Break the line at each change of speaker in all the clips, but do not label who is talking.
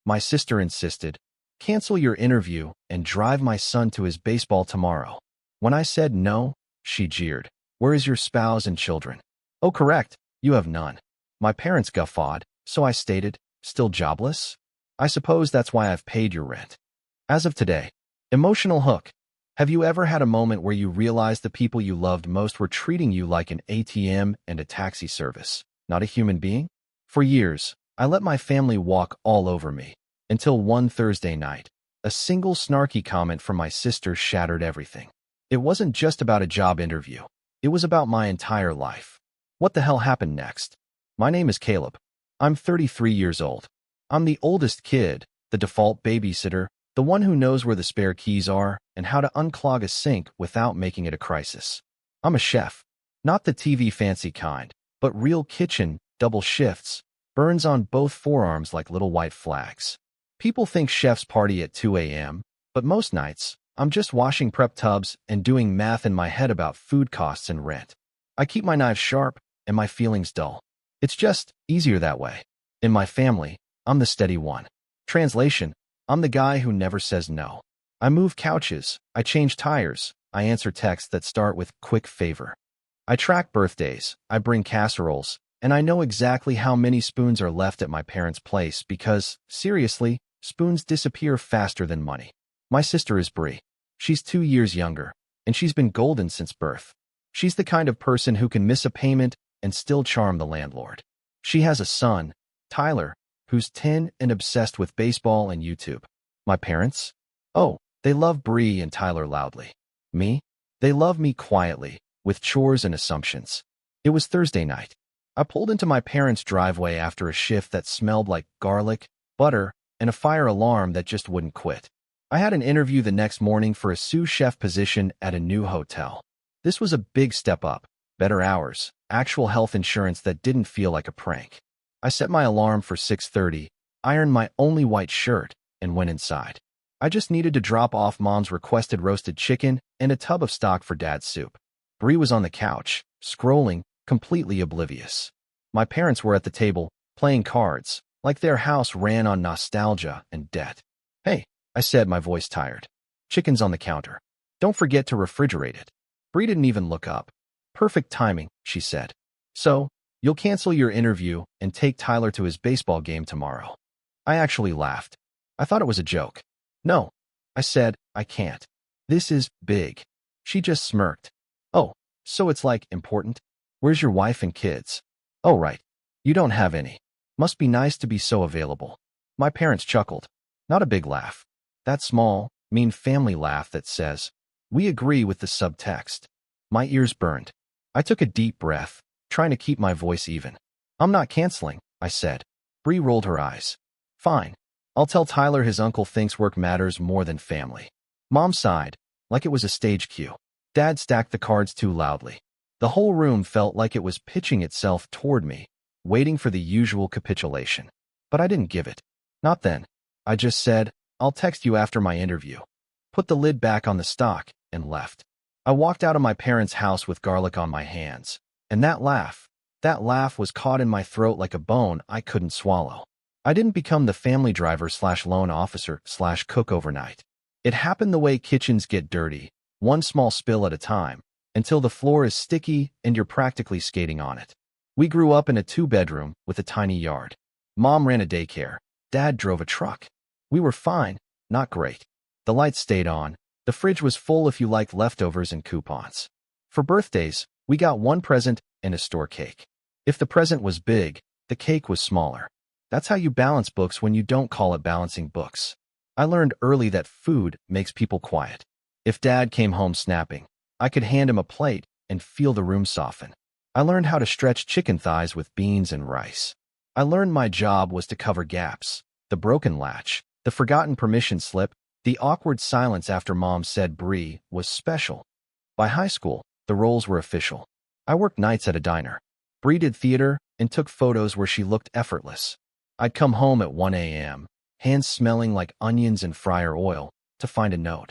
My sister insisted. Cancel your interview and drive my son to his baseball tomorrow. When I said no, she jeered. Where is your spouse and children? Oh, correct. You have none. My parents guffawed, so I stated, still jobless? I suppose that's why I've paid your rent. As of today. Emotional hook. Have you ever had a moment where you realized the people you loved most were treating you like an ATM and a taxi service, not a human being? For years, I let my family walk all over me, until one Thursday night, a single snarky comment from my sister shattered everything. It wasn't just about a job interview. It was about my entire life. What the hell happened next? My name is Caleb. I'm 33 years old. I'm the oldest kid, the default babysitter, the one who knows where the spare keys are and how to unclog a sink without making it a crisis. I'm a chef. Not the TV fancy kind, but real kitchen, double shifts, burns on both forearms like little white flags. People think chefs party at 2 a.m., but most nights, I'm just washing prep tubs and doing math in my head about food costs and rent. I keep my knives sharp and my feelings dull. It's just easier that way. In my family, I'm the steady one. Translation, I'm the guy who never says no. I move couches, I change tires, I answer texts that start with quick favor. I track birthdays, I bring casseroles, and I know exactly how many spoons are left at my parents' place because, seriously, spoons disappear faster than money. My sister is Bree. She's 2 years younger, and she's been golden since birth. She's the kind of person who can miss a payment and still charm the landlord. She has a son, Tyler, who's 10 and obsessed with baseball and YouTube. My parents? Oh, they love Bree and Tyler loudly. Me? They love me quietly, with chores and assumptions. It was Thursday night. I pulled into my parents' driveway after a shift that smelled like garlic, butter, and a fire alarm that just wouldn't quit. I had an interview the next morning for a sous chef position at a new hotel. This was a big step up, better hours, actual health insurance that didn't feel like a prank. I set my alarm for 6:30, ironed my only white shirt, and went inside. I just needed to drop off Mom's requested roasted chicken and a tub of stock for Dad's soup. Bree was on the couch, scrolling, completely oblivious. My parents were at the table, playing cards, like their house ran on nostalgia and debt. Hey, I said, my voice tired. Chicken's on the counter. Don't forget to refrigerate it. Bree didn't even look up. Perfect timing, she said. So, you'll cancel your interview and take Tyler to his baseball game tomorrow. I actually laughed. I thought it was a joke. No, I said, I can't. This is big. She just smirked. Oh, so it's like important? Where's your wife and kids? Oh, right. You don't have any. Must be nice to be so available. My parents chuckled. Not a big laugh. That small, mean family laugh that says, we agree with the subtext. My ears burned. I took a deep breath, trying to keep my voice even. I'm not canceling, I said. Bree rolled her eyes. Fine. I'll tell Tyler his uncle thinks work matters more than family. Mom sighed, like it was a stage cue. Dad stacked the cards too loudly. The whole room felt like it was pitching itself toward me, waiting for the usual capitulation. But I didn't give it. Not then. I just said, I'll text you after my interview. Put the lid back on the stock, and left. I walked out of my parents' house with garlic on my hands, and that laugh was caught in my throat like a bone I couldn't swallow. I didn't become the family driver / loan officer / cook overnight. It happened the way kitchens get dirty, one small spill at a time, until the floor is sticky and you're practically skating on it. We grew up in a 2-bedroom with a tiny yard. Mom ran a daycare. Dad drove a truck. We were fine, not great. The lights stayed on. The fridge was full if you liked leftovers and coupons. For birthdays, we got one present and a store cake. If the present was big, the cake was smaller. That's how you balance books when you don't call it balancing books. I learned early that food makes people quiet. If Dad came home snapping, I could hand him a plate and feel the room soften. I learned how to stretch chicken thighs with beans and rice. I learned my job was to cover gaps, the broken latch, the forgotten permission slip, the awkward silence after Mom said Bree was special. By high school, the roles were official. I worked nights at a diner. Bree did theater and took photos where she looked effortless. I'd come home at 1 a.m., hands smelling like onions and fryer oil, to find a note.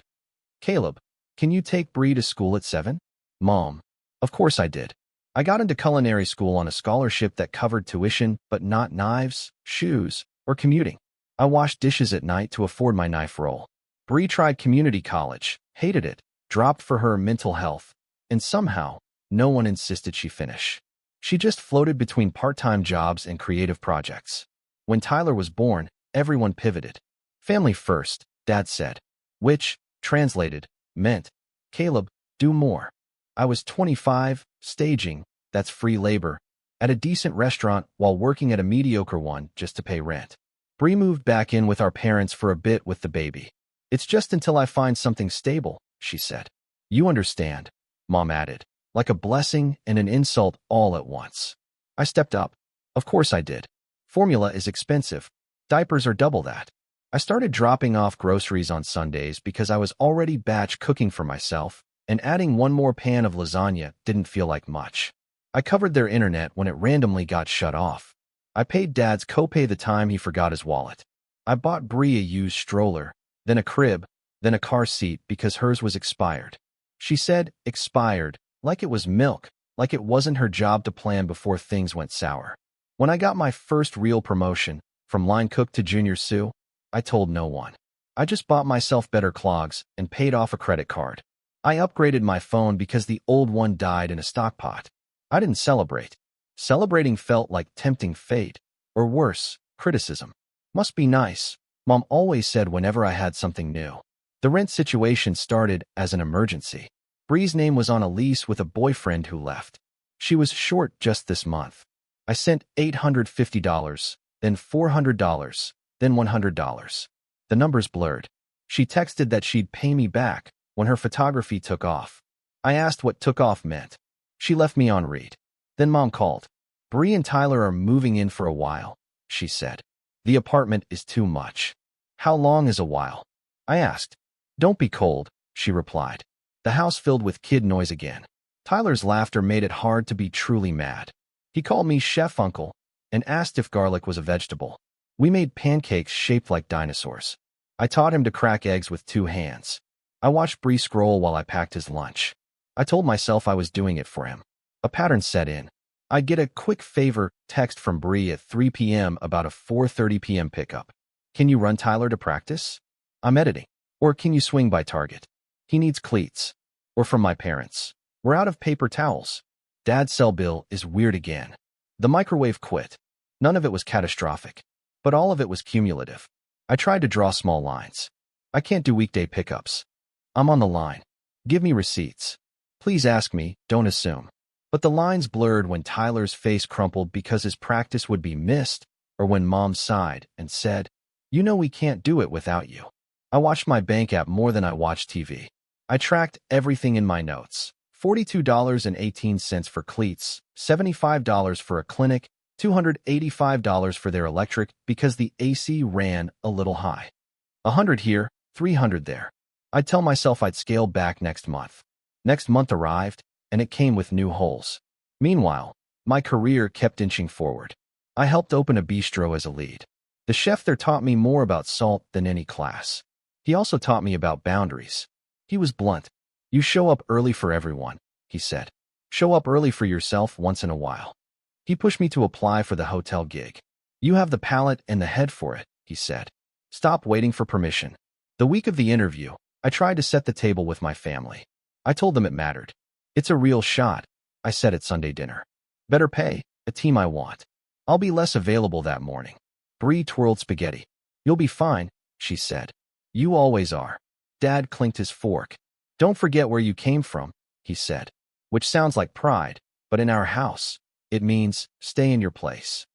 Caleb, can you take Bree to school at 7? Mom. Of course I did. I got into culinary school on a scholarship that covered tuition but not knives, shoes, or commuting. I washed dishes at night to afford my knife roll. Bree tried community college, hated it, dropped for her mental health, and somehow, no one insisted she finish. She just floated between part-time jobs and creative projects. When Tyler was born, everyone pivoted. Family first, Dad said, which, translated, meant, Caleb, do more. I was 25, staging, that's free labor, at a decent restaurant while working at a mediocre one just to pay rent. Bree moved back in with our parents for a bit with the baby. It's just until I find something stable, she said. You understand, Mom added, like a blessing and an insult all at once. I stepped up. Of course I did. Formula is expensive. Diapers are double that. I started dropping off groceries on Sundays because I was already batch cooking for myself, and adding one more pan of lasagna didn't feel like much. I covered their internet when it randomly got shut off. I paid Dad's copay the time he forgot his wallet. I bought Bree a used stroller, then a crib, then a car seat because hers was expired. She said, expired, like it was milk, like it wasn't her job to plan before things went sour. When I got my first real promotion, from line cook to junior sous, I told no one. I just bought myself better clogs and paid off a credit card. I upgraded my phone because the old one died in a stock pot. I didn't celebrate. Celebrating felt like tempting fate, or worse, criticism. Must be nice, Mom always said whenever I had something new. The rent situation started as an emergency. Bree's name was on a lease with a boyfriend who left. She was short just this month. I sent $850, then $400, then $100. The numbers blurred. She texted that she'd pay me back when her photography took off. I asked what took off meant. She left me on read. Then Mom called. Bree and Tyler are moving in for a while, she said. The apartment is too much. How long is a while? I asked. Don't be cold, she replied. The house filled with kid noise again. Tyler's laughter made it hard to be truly mad. He called me Chef Uncle and asked if garlic was a vegetable. We made pancakes shaped like dinosaurs. I taught him to crack eggs with 2 hands. I watched Bree scroll while I packed his lunch. I told myself I was doing it for him. A pattern set in. I'd get a quick favor text from Bree at 3 p.m. about a 4:30 p.m. pickup. Can you run Tyler to practice? I'm editing. Or can you swing by Target? He needs cleats. Or from my parents. We're out of paper towels. Dad's cell bill is weird again. The microwave quit. None of it was catastrophic. But all of it was cumulative. I tried to draw small lines. I can't do weekday pickups. I'm on the line. Give me receipts. Please ask me, don't assume. But the lines blurred when Tyler's face crumpled because his practice would be missed, or when Mom sighed and said, you know we can't do it without you. I watched my bank app more than I watched TV. I tracked everything in my notes. $42.18 for cleats, $75 for a clinic, $285 for their electric because the AC ran a little high. 100 here, 300 there. I'd tell myself I'd scale back next month. Next month arrived, and it came with new holes. Meanwhile, my career kept inching forward. I helped open a bistro as a lead. The chef there taught me more about salt than any class. He also taught me about boundaries. He was blunt. You show up early for everyone, he said. Show up early for yourself once in a while. He pushed me to apply for the hotel gig. You have the palate and the head for it, he said. Stop waiting for permission. The week of the interview, I tried to set the table with my family. I told them it mattered. It's a real shot, I said at Sunday dinner. Better pay, a team I want. I'll be less available that morning. Bree twirled spaghetti. You'll be fine, she said. You always are. Dad clinked his fork. Don't forget where you came from, he said. Which sounds like pride, but in our house, it means stay in your place.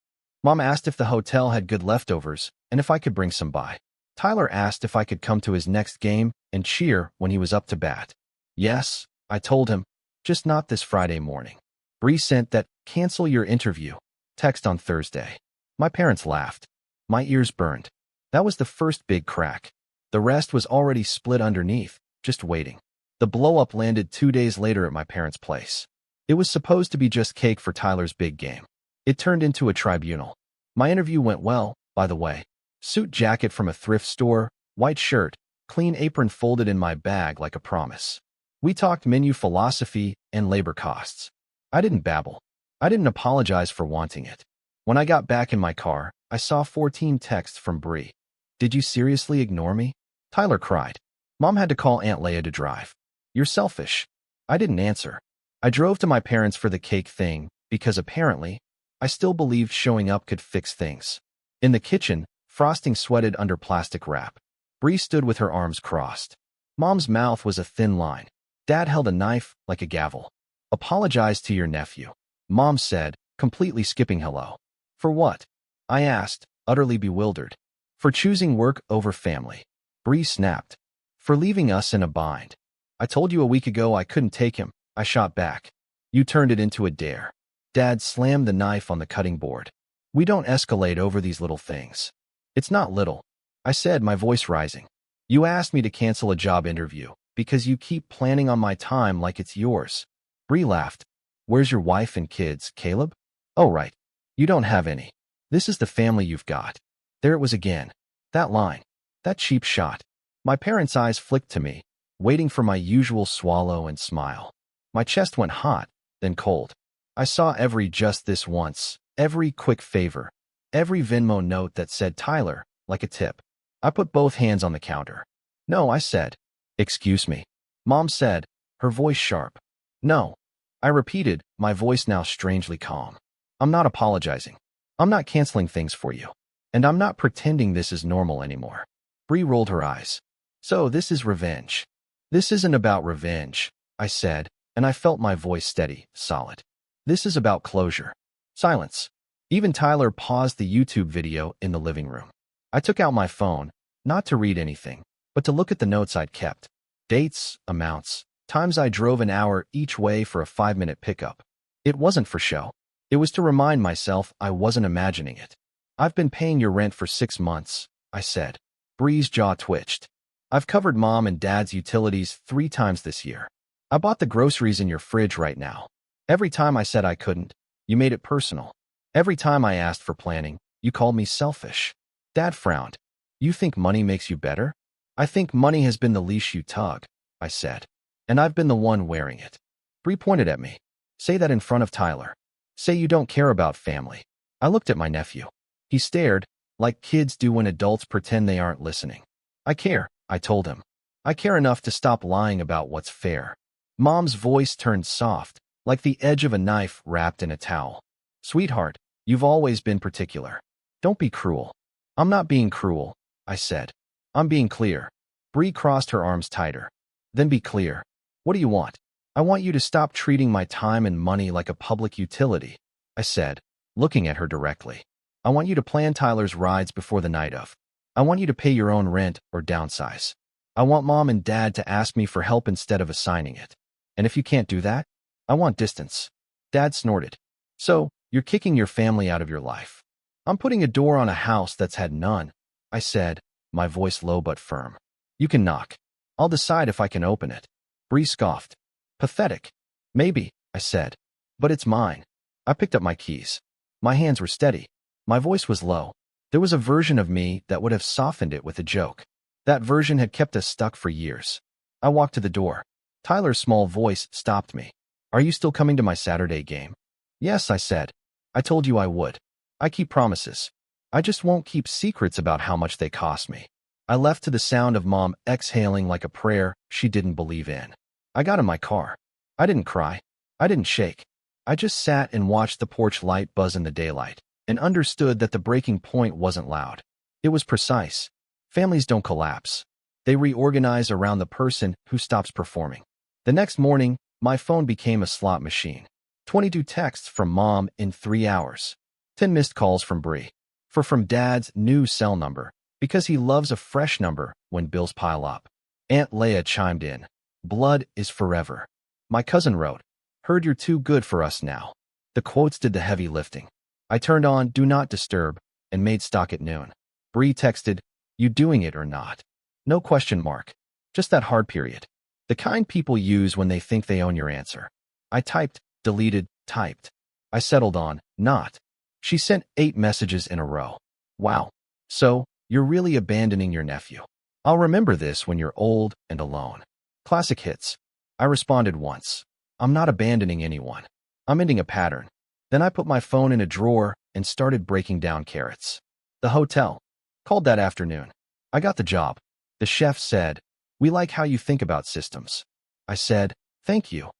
Mom asked if the hotel had good leftovers and if I could bring some by. Tyler asked if I could come to his next game and cheer when he was up to bat. Yes, I told him, just not this Friday morning. Bree sent that cancel your interview text on Thursday. My parents laughed. My ears burned. That was the first big crack. The rest was already split underneath, just waiting. The blow-up landed 2 days later at my parents' place. It was supposed to be just cake for Tyler's big game. It turned into a tribunal. My interview went well, by the way. Suit jacket from a thrift store, white shirt, clean apron folded in my bag like a promise. We talked menu philosophy and labor costs. I didn't babble. I didn't apologize for wanting it. When I got back in my car, I saw 14 texts from Bree. Did you seriously ignore me? Tyler cried. Mom had to call Aunt Leia to drive. You're selfish. I didn't answer. I drove to my parents for the cake thing because apparently, I still believed showing up could fix things. In the kitchen, frosting sweated under plastic wrap. Bree stood with her arms crossed. Mom's mouth was a thin line. Dad held a knife like a gavel. Apologize to your nephew, Mom said, completely skipping hello. For what? I asked, utterly bewildered. For choosing work over family. Bree snapped. For leaving us in a bind. I told you a week ago I couldn't take him, I shot back. You turned it into a dare. Dad slammed the knife on the cutting board. We don't escalate over these little things. It's not little, I said, my voice rising. You asked me to cancel a job interview because you keep planning on my time like it's yours. Bree laughed. Where's your wife and kids, Caleb? Oh, right. You don't have any. This is the family you've got. There it was again. That line. That cheap shot. My parents' eyes flicked to me, waiting for my usual swallow and smile. My chest went hot, then cold. I saw every just this once, every quick favor, every Venmo note that said Tyler, like a tip. I put both hands on the counter. No, I said. Excuse me. Mom said, her voice sharp. No. I repeated, my voice now strangely calm. I'm not apologizing. I'm not canceling things for you. And I'm not pretending this is normal anymore. Bree rolled her eyes. So this is revenge. This isn't about revenge, I said, and I felt my voice steady, solid. This is about closure. Silence. Even Tyler paused the YouTube video in the living room. I took out my phone, not to read anything, but to look at the notes I'd kept. Dates, amounts, times I drove an hour each way for a 5-minute pickup. It wasn't for show. It was to remind myself I wasn't imagining it. I've been paying your rent for 6 months, I said. Bree's jaw twitched. I've covered Mom and Dad's utilities 3 times this year. I bought the groceries in your fridge right now. Every time I said I couldn't, you made it personal. Every time I asked for planning, you called me selfish. Dad frowned. You think money makes you better? I think money has been the leash you tug, I said. And I've been the one wearing it. Bree pointed at me. Say that in front of Tyler. Say you don't care about family. I looked at my nephew. He stared, like kids do when adults pretend they aren't listening. I care, I told him. I care enough to stop lying about what's fair. Mom's voice turned soft, like the edge of a knife wrapped in a towel. Sweetheart, you've always been particular. Don't be cruel. I'm not being cruel, I said. I'm being clear. Bree crossed her arms tighter. Then be clear. What do you want? I want you to stop treating my time and money like a public utility, I said, looking at her directly. I want you to plan Tyler's rides before the night of. I want you to pay your own rent or downsize. I want Mom and Dad to ask me for help instead of assigning it. And if you can't do that, I want distance. Dad snorted. So, you're kicking your family out of your life. I'm putting a door on a house that's had none, I said, my voice low but firm. You can knock. I'll decide if I can open it. Bree scoffed. Pathetic. Maybe, I said. But it's mine. I picked up my keys. My hands were steady. My voice was low. There was a version of me that would have softened it with a joke. That version had kept us stuck for years. I walked to the door. Tyler's small voice stopped me. Are you still coming to my Saturday game? Yes, I said. I told you I would. I keep promises. I just won't keep secrets about how much they cost me. I left to the sound of Mom exhaling like a prayer she didn't believe in. I got in my car. I didn't cry. I didn't shake. I just sat and watched the porch light buzz in the daylight and understood that the breaking point wasn't loud. It was precise. Families don't collapse. They reorganize around the person who stops performing. The next morning, my phone became a slot machine. 22 texts from Mom in 3 hours. 10 missed calls from Bree. From Dad's new cell number, because he loves a fresh number when bills pile up. Aunt Leia chimed in. Blood is forever. My cousin wrote, heard you're too good for us now. The quotes did the heavy lifting. I turned on Do Not Disturb and made stock at noon. Bree texted, you doing it or not? No question mark. Just that hard period. The kind people use when they think they own your answer. I typed, deleted, typed. I settled on, not. She sent 8 messages in a row. Wow. So, you're really abandoning your nephew. I'll remember this when you're old and alone. Classic hits. I responded once. I'm not abandoning anyone. I'm ending a pattern. Then I put my phone in a drawer and started breaking down carrots. The hotel. Called that afternoon. I got the job. The chef said, "We like how you think about systems." I said, "Thank you,"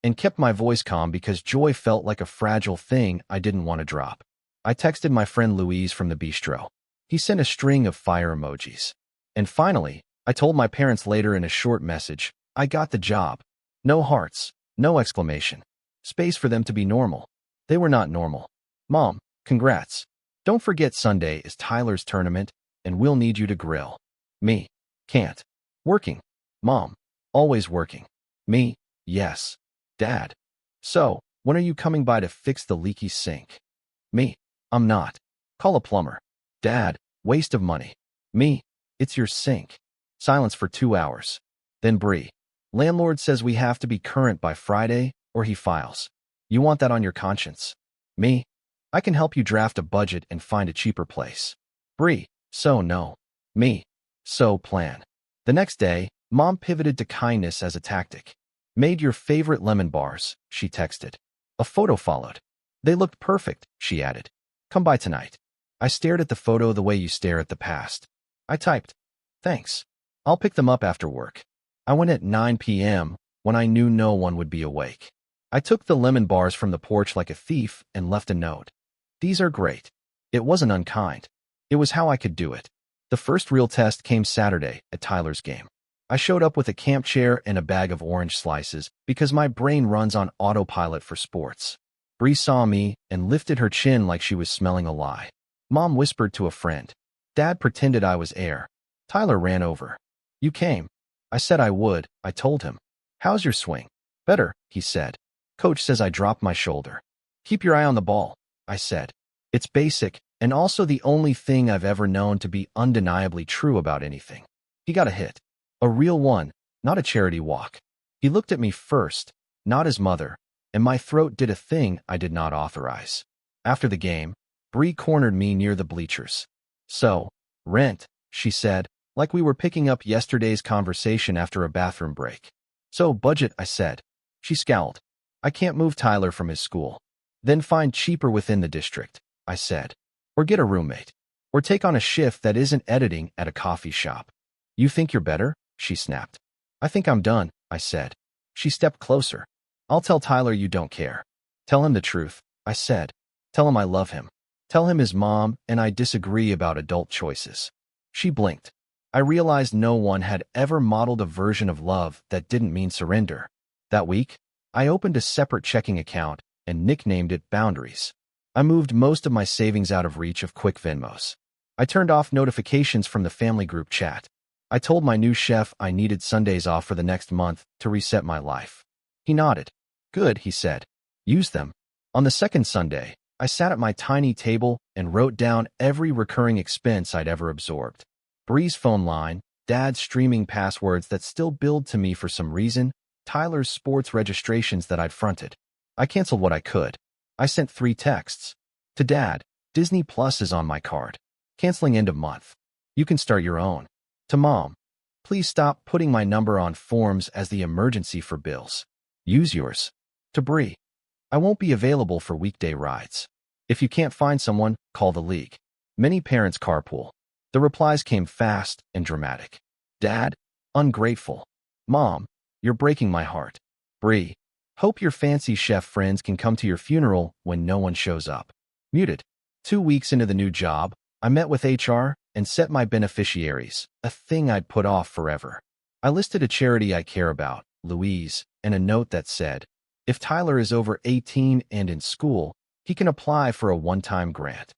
and kept my voice calm because joy felt like a fragile thing I didn't want to drop. I texted my friend Louise from the bistro. He sent a string of fire emojis. And finally, I told my parents later in a short message, I got the job. No hearts, no exclamation. Space for them to be normal. They were not normal. Mom, congrats. Don't forget Sunday is Tyler's tournament, and we'll need you to grill. Me, can't. Working. Mom, always working. Me, yes. Dad, so, when are you coming by to fix the leaky sink? Me, I'm not. Call a plumber. Dad, waste of money. Me, it's your sink. Silence for 2 hours. Then Bree, landlord says we have to be current by Friday or he files. You want that on your conscience? Me, I can help you draft a budget and find a cheaper place. Bree, so no. Me, so plan. The next day, Mom pivoted to kindness as a tactic. Made your favorite lemon bars, she texted. A photo followed. They looked perfect, she added. Come by tonight. I stared at the photo the way you stare at the past. I typed, thanks. I'll pick them up after work. I went at 9 p.m. when I knew no one would be awake. I took the lemon bars from the porch like a thief and left a note. These are great. It wasn't unkind. It was how I could do it. The first real test came Saturday at Tyler's game. I showed up with a camp chair and a bag of orange slices because my brain runs on autopilot for sports. Bree saw me and lifted her chin like she was smelling a lie. Mom whispered to a friend. Dad pretended I was air. Tyler ran over. You came. I said I would, I told him. How's your swing? Better, he said. Coach says I dropped my shoulder. Keep your eye on the ball, I said. It's basic, and also the only thing I've ever known to be undeniably true about anything. He got a hit. A real one, not a charity walk. He looked at me first, not his mother, and my throat did a thing I did not authorize. After the game, Bree cornered me near the bleachers. So, rent, she said, like we were picking up yesterday's conversation after a bathroom break. So, budget, I said. She scowled. I can't move Tyler from his school. Then find cheaper within the district, I said. Or get a roommate. Or take on a shift that isn't editing at a coffee shop. You think you're better? She snapped. I think I'm done, I said. She stepped closer. I'll tell Tyler you don't care. Tell him the truth, I said. Tell him I love him. Tell him his mom and I disagree about adult choices. She blinked. I realized no one had ever modeled a version of love that didn't mean surrender. That week, I opened a separate checking account and nicknamed it Boundaries. I moved most of my savings out of reach of quick Venmos. I turned off notifications from the family group chat. I told my new chef I needed Sundays off for the next month to reset my life. He nodded. Good, he said. Use them. On the second Sunday, I sat at my tiny table and wrote down every recurring expense I'd ever absorbed. Bree's phone line, Dad's streaming passwords that still billed to me for some reason, Tyler's sports registrations that I'd fronted. I canceled what I could. I sent 3 texts. To Dad, Disney Plus is on my card. Canceling end of month. You can start your own. To Mom, please stop putting my number on forms as the emergency for bills. Use yours. To Bree, I won't be available for weekday rides. If you can't find someone, call the league. Many parents carpool. The replies came fast and dramatic. Dad, ungrateful. Mom, you're breaking my heart. Bree, hope your fancy chef friends can come to your funeral when no one shows up. Muted. 2 weeks into the new job, I met with HR and set my beneficiaries, a thing I'd put off forever. I listed a charity I care about, Louise, and a note that said, if Tyler is over 18 and in school, he can apply for a one-time grant.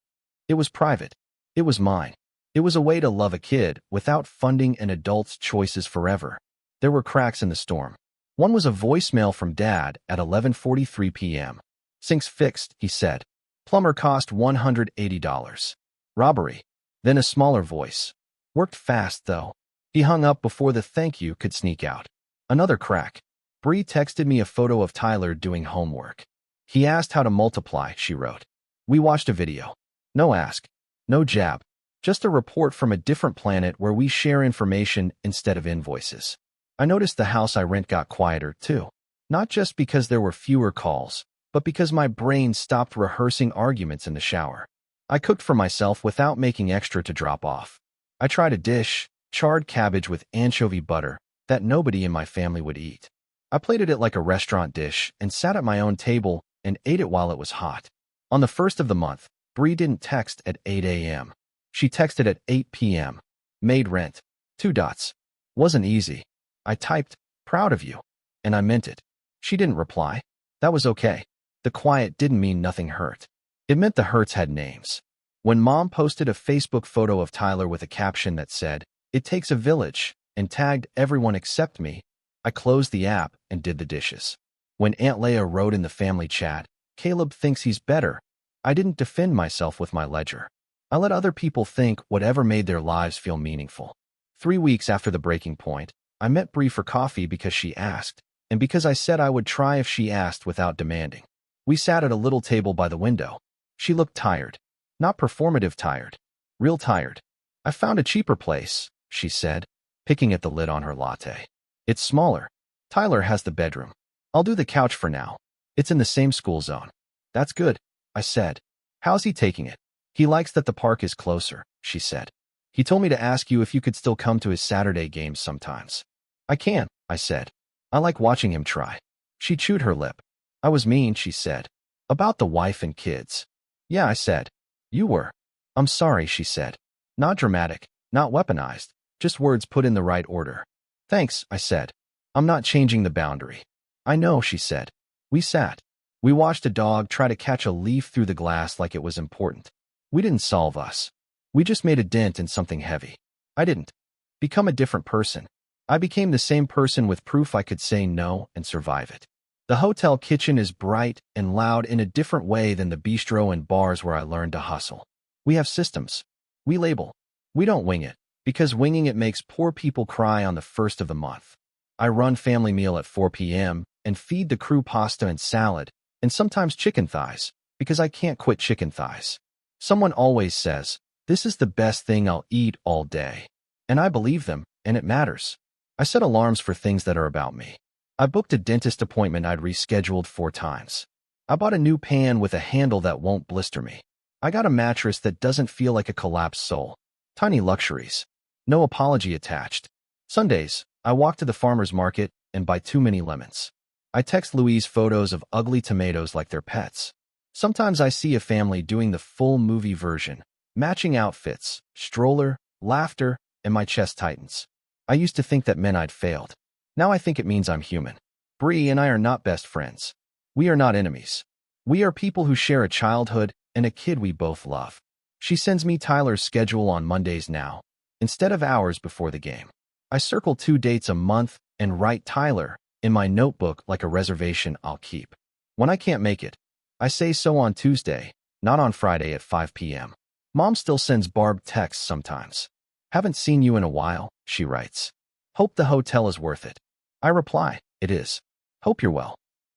It was private. It was mine. It was a way to love a kid without funding an adult's choices forever. There were cracks in the storm. One was a voicemail from Dad at 11:43 p.m. Sink's fixed, he said. Plumber cost $180. Robbery. Then a smaller voice. Worked fast, though. He hung up before the thank you could sneak out. Another crack. Bree texted me a photo of Tyler doing homework. He asked how to multiply, she wrote. We watched a video. No ask. No jab. Just a report from a different planet where we share information instead of invoices. I noticed the house I rent got quieter, too. Not just because there were fewer calls, but because my brain stopped rehearsing arguments in the shower. I cooked for myself without making extra to drop off. I tried a dish, charred cabbage with anchovy butter, that nobody in my family would eat. I plated it like a restaurant dish and sat at my own table and ate it while it was hot. On the first of the month, Bree didn't text at 8 a.m. She texted at 8 p.m. Made rent. 2 dots. Wasn't easy. I typed, proud of you. And I meant it. She didn't reply. That was okay. The quiet didn't mean nothing hurt. It meant the hurts had names. When Mom posted a Facebook photo of Tyler with a caption that said, "It takes a village," and tagged everyone except me, I closed the app and did the dishes. When Aunt Leia wrote in the family chat, "Caleb thinks he's better," I didn't defend myself with my ledger. I let other people think whatever made their lives feel meaningful. 3 weeks after the breaking point, I met Bree for coffee because she asked, and because I said I would try if she asked without demanding. We sat at a little table by the window. She looked tired. Not performative tired. Real tired. "I found a cheaper place," she said, picking at the lid on her latte. "It's smaller. Tyler has the bedroom. I'll do the couch for now. It's in the same school zone." "That's good," I said. "How's he taking it?" "He likes that the park is closer," she said. "He told me to ask you if you could still come to his Saturday games sometimes." "I can," I said. "I like watching him try." She chewed her lip. "I was mean," she said. "About the wife and kids." "Yeah," I said. "You were." "I'm sorry," she said. Not dramatic, not weaponized, just words put in the right order. "Thanks," I said. "I'm not changing the boundary." "I know," she said. We sat. We watched a dog try to catch a leaf through the glass like it was important. We didn't solve us. We just made a dent in something heavy. I didn't become a different person. I became the same person with proof I could say no and survive it. The hotel kitchen is bright and loud in a different way than the bistro and bars where I learned to hustle. We have systems. We label. We don't wing it, because winging it makes poor people cry on the first of the month. I run family meal at 4 p.m. and feed the crew pasta and salad, and sometimes chicken thighs, because I can't quit chicken thighs. Someone always says, "This is the best thing I'll eat all day." And I believe them, and it matters. I set alarms for things that are about me. I booked a dentist appointment I'd rescheduled 4 times. I bought a new pan with a handle that won't blister me. I got a mattress that doesn't feel like a collapsed soul. Tiny luxuries. No apology attached. Sundays, I walk to the farmer's market and buy too many lemons. I text Louise photos of ugly tomatoes like they're pets. Sometimes I see a family doing the full movie version, matching outfits, stroller, laughter, and my chest tightens. I used to think that meant I'd failed. Now I think it means I'm human. Bree and I are not best friends. We are not enemies. We are people who share a childhood and a kid we both love. She sends me Tyler's schedule on Mondays now, instead of hours before the game. I circle 2 dates a month and write Tyler in my notebook like a reservation I'll keep. When I can't make it, I say so on Tuesday, not on Friday at 5 p.m. Mom still sends Barb texts sometimes. "Haven't seen you in a while," she writes. "Hope the hotel is worth it." I reply, "It is. Hope you're well."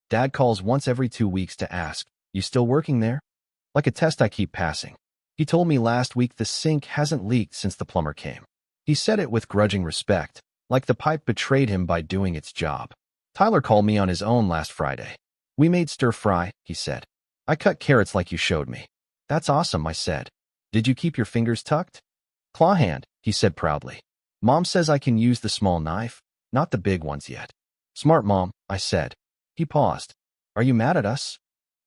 Dad calls once every 2 weeks to ask, "You still working there?" Like a test I keep passing. He told me last week the sink hasn't leaked since the plumber came. He said it with grudging respect, like the pipe betrayed him by doing its job. Tyler called me on his own last Friday. "We made stir fry," he said. "I cut carrots like you showed me." "That's awesome," I said. "Did you keep your fingers tucked?" "Claw hand," he said proudly. "Mom says I can use the small knife, not the big ones yet." "Smart mom," I said. He paused. "Are you mad at us?"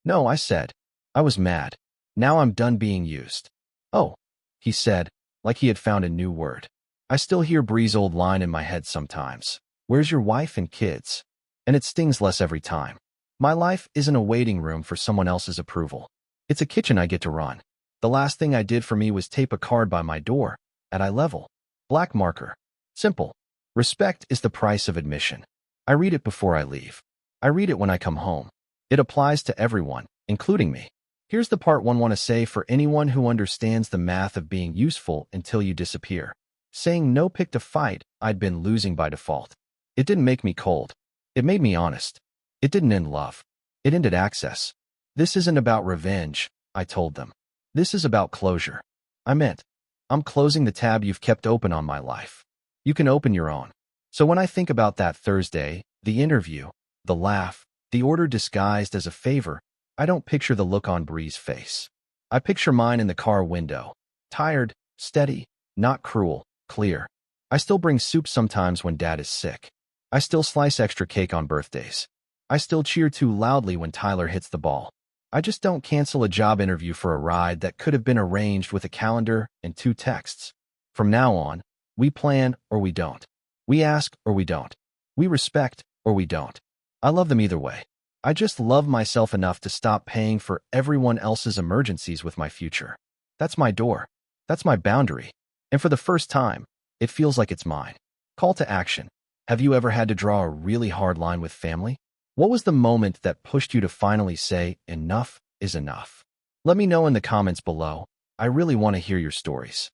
"No," I said. "I was mad. Now I'm done being used." "Oh," he said, like he had found a new word. I still hear Bree's old line in my head sometimes. "Where's your wife and kids?" And it stings less every time. My life isn't a waiting room for someone else's approval. It's a kitchen I get to run. The last thing I did for me was tape a card by my door, at eye level. Black marker. Simple. Respect is the price of admission. I read it before I leave. I read it when I come home. It applies to everyone, including me. Here's the part one want to say for anyone who understands the math of being useful until you disappear. Saying no picked a fight I'd been losing by default. It didn't make me cold. It made me honest. It didn't end love. It ended access. "This isn't about revenge," I told them. "This is about closure." I meant, I'm closing the tab you've kept open on my life. You can open your own. So when I think about that Thursday, the interview, the laugh, the order disguised as a favor, I don't picture the look on Bree's face. I picture mine in the car window. Tired, steady, Not cruel, clear. I still bring soup sometimes when dad is sick. I still slice extra cake on birthdays. I still cheer too loudly when Tyler hits the ball. I just don't cancel a job interview for a ride that could have been arranged with a calendar and 2 texts. From now on, we plan or we don't. We ask or we don't. We respect or we don't. I love them either way. I just love myself enough to stop paying for everyone else's emergencies with my future. That's my door. That's my boundary. And for the first time, it feels like it's mine. Call to action. Have you ever had to draw a really hard line with family? What was the moment that pushed you to finally say, enough is enough? Let me know in the comments below. I really want to hear your stories.